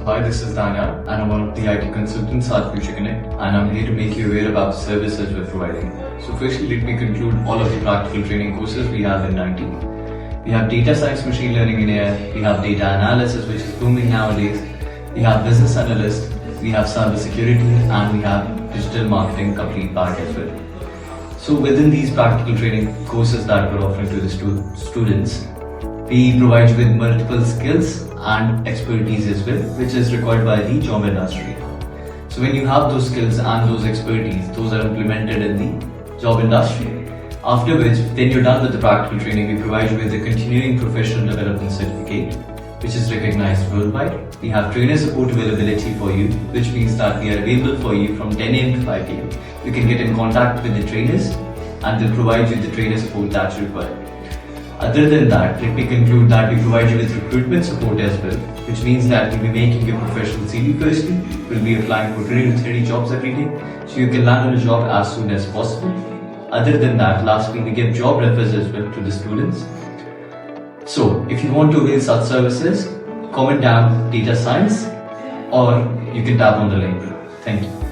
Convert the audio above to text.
Hi, this is Danya, and I'm one of the IT consultants at Future Connect, and I'm here to make you aware about the services we're providing. So firstly, let me conclude all of the practical training courses we have in IT. We have data science, machine learning in AI, we have data analysis, which is booming nowadays, we have business analyst, we have cyber security, and we have digital marketing complete pack as well. So within these practical training courses that we're offering to the students, we provide you with multiple skills and expertise as well, which is required by the job industry. So when you have those skills and those expertise, those are implemented in the job industry. After which, then you're done with the practical training, we provide you with a continuing professional development certificate, which is recognized worldwide. We have trainer support availability for you, which means that we are available for you from 10 AM to 5 PM. You can get in contact with the trainers and they'll provide you the trainer support that you require. Other than that, let me conclude that we provide you with recruitment support as well, which means that we'll be making your professional CV firstly, we'll be applying for 20 to 30 jobs every day, so you can land on a job as soon as possible. Other than that, lastly, we give job refers as well to the students. So, if you want to avail such services, comment down data science or you can tap on the link. Thank you.